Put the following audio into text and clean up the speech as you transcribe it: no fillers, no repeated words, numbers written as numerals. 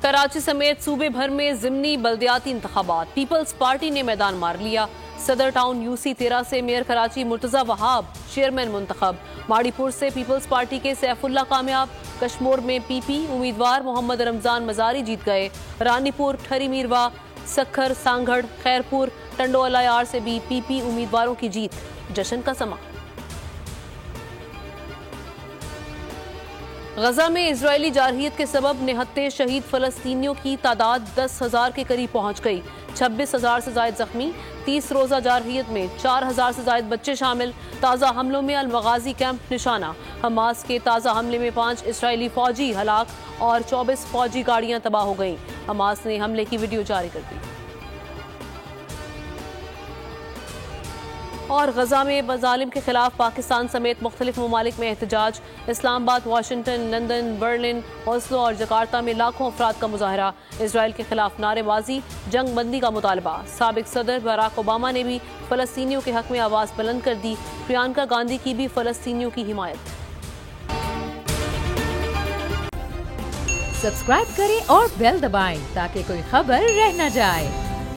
कराची समेत सूबे भर में ज़िमनी बल्दियाती इंतखाबात, पीपल्स पार्टी ने मैदान मार लिया। सदर टाउन यूसी 13 से मेयर कराची मुर्तज़ा वहाब चेयरमैन मुंतखब। माड़ीपुर से पीपल्स पार्टी के सैफुल्ला कामयाब। कश्मोर में पीपी उम्मीदवार मोहम्मद रमजान मजारी जीत गए। रानीपुर, ठरी मीरवा, सखर, सांगढ़, खैरपुर, टंडोला यार से भी पीपी उम्मीदवारों की जीत। जश्न का समा। गजा में इजरायली जारहियत के सबब निहत्ते शहीद फलस्तीनियों की तादाद 10,000 के करीब पहुंच गई। 26,000 से जायद जख्मी। 30 रोजा जारहियत में 4,000 से जायद बच्चे शामिल। ताज़ा हमलों में अल-मगाजी कैंप निशाना। हमास के ताज़ा हमले में 5 इसराइली फौजी हलाक और 24 फौजी गाड़ियां तबाह हो गईं। हमास ने हमले की वीडियो जारी कर दी। और गजा में मजालिम के खिलाफ पाकिस्तान समेत मुख्तलिफ ममालिक में एहतजाज। Islamabad, Washington, London, Berlin, Oslo और जकार्ता में लाखों अफराद का मुजाहरा। इसराइल के खिलाफ नारेबाजी, जंग बंदी का मुतालबा। साबिक सदर बराक ओबामा ने भी फलस्तीनियों के हक में आवाज़ बुलंद कर दी। प्रियंका गांधी की भी फलस्तीनियों की हिमायत। सब्सक्राइब करें और बेल दबाएं ताकि कोई खबर रह न जाए।